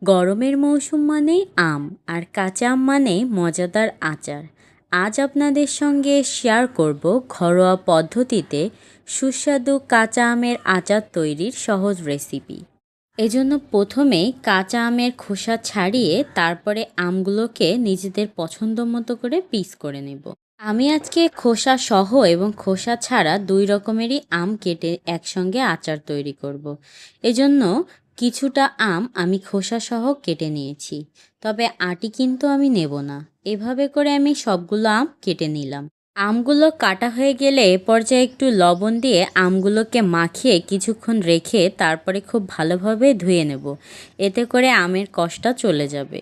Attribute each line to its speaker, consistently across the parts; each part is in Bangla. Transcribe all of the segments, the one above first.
Speaker 1: গরমের মৌসুম মানেই আম, আর কাঁচা আম মানে মজাদার আচার। আজ আপনাদের সঙ্গে শেয়ার করব ঘরোয়া পদ্ধতিতে সুস্বাদু কাঁচা আমের আচার তৈরির সহজ রেসিপি। এজন্য প্রথমেই কাঁচা আমের খোসা ছাড়িয়ে তারপরে আমগুলোকে নিজেদের পছন্দ মতো করে পিস করে নেব। আমি আজকে খোসা সহ এবং খোসা ছাড়া দুই রকমেরই আম কেটে একসঙ্গে আচার তৈরি করব। এজন্য কিছুটা আম আমি খোসা সহ কেটে নিয়েছি, তবে আটি কিন্তু আমি নেব না। এভাবে করে আমি সবগুলো আম কেটে নিলাম। আমগুলো কাটা হয়ে গেলে এ পর্যায়ে একটু লবণ দিয়ে আমগুলোকে মাখিয়ে কিছুক্ষণ রেখে তারপরে খুব ভালোভাবে ধুয়ে নেব। এতে করে আমের কষটা চলে যাবে।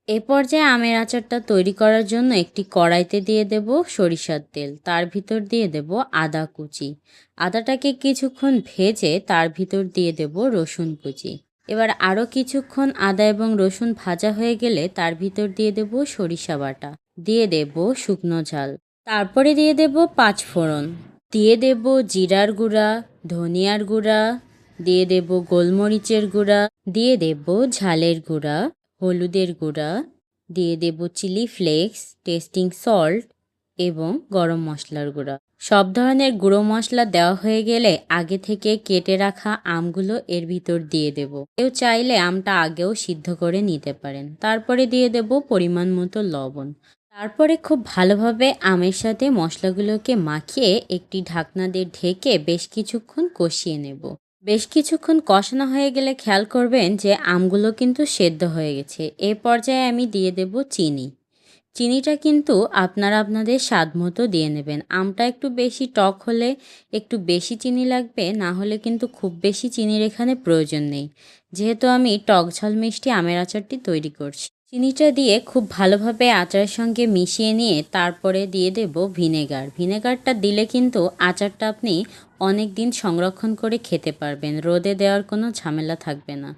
Speaker 1: এ পর্যায়ে আমের আচারটা তৈরি করার জন্য একটি কড়াইতে দিয়ে দেব সরিষার তেল, তার ভিতর দিয়ে দেব আদা কুচি। আদাটাকে কিছুক্ষণ ভেজে তার ভিতর দিয়ে দেব রসুন কুচি। এবার আরও কিছুক্ষণ আদা এবং রসুন ভাজা হয়ে গেলে তার ভিতর দিয়ে দেব সরিষা বাটা, দিয়ে দেব শুকনো ঝাল, তারপরে দিয়ে দেব পাঁচফোড়ন, দিয়ে দেব জিরার গুঁড়া, ধনিয়ার গুঁড়া, দিয়ে দেব গোলমরিচের গুঁড়া, দিয়ে দেব ঝালের গুঁড়া, হলুদের গুঁড়া, দিয়ে দেব চিলি ফ্লেক্স, টেস্টিং সল্ট এবং গরম মশলার গুঁড়া। সব ধরনের গুঁড়ো মশলা দেওয়া হয়ে গেলে আগে থেকে কেটে রাখা আমগুলো এর ভিতর দিয়ে দেব। কেউ চাইলে আমটা আগেও সিদ্ধ করে নিতে পারেন। তারপরে দিয়ে দেব পরিমাণ মতো লবণ। তারপরে খুব ভালোভাবে আমের সাথে মশলাগুলোকে মাখিয়ে একটি ঢাকনা দিয়ে ঢেকে বেশ কিছুক্ষণ কষিয়ে নেব। বেশ কিছুক্ষণ কষানো হয়ে গেলে খেয়াল করবেন যে আমগুলো কিন্তু সেদ্ধ হয়ে গেছে। এ পর্যায়ে আমি দিয়ে দেব চিনি। চিনিটা কিন্তু আপনারা আপনাদের স্বাদ মতো দিয়ে নেবেন। আমটা একটু বেশি টক হলে একটু বেশি চিনি লাগবে, না হলে কিন্তু খুব বেশি চিনির এখানে প্রয়োজন নেই, যেহেতু আমি টক ঝাল মিষ্টি আমের আচারটি তৈরি করছি। চিনিটা দিয়ে খুব ভালোভাবে আচারের সঙ্গে মিশিয়ে নিয়ে তারপরে দিয়ে দেব ভিনেগার। ভিনেগারটা দিলে কিন্তু আচারটা আপনি অনেক দিন সংরক্ষণ করে খেতে পারবেন, রোদে দেওয়ার কোনো ঝামেলা থাকবে না।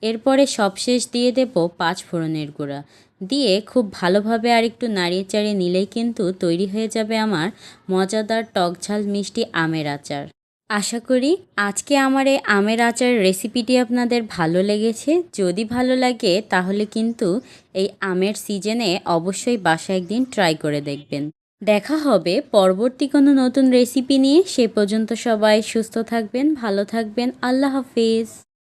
Speaker 1: এরপরে সবশেষ দিয়ে দেব পাঁচফোড়নের গুঁড়া, দিয়ে খুব ভালোভাবে আর একটু নাড়িয়ে চাড়িয়ে নিলেই কিন্তু তৈরি হয়ে যাবে আমার মজাদার টক ঝাল মিষ্টি আমের আচার। আশা করি আজকে আমার এই আমের আচারের রেসিপিটি আপনাদের ভালো লেগেছে। যদি ভালো লাগে তাহলে কিন্তু এই আমের সিজনে অবশ্যই বাসায় একদিন ট্রাই করে দেখবেন। দেখা হবে পরবর্তী কোনো নতুন রেসিপি নিয়ে। সে পর্যন্ত সবাই সুস্থ থাকবেন, ভালো থাকবেন। আল্লাহ হাফিজ।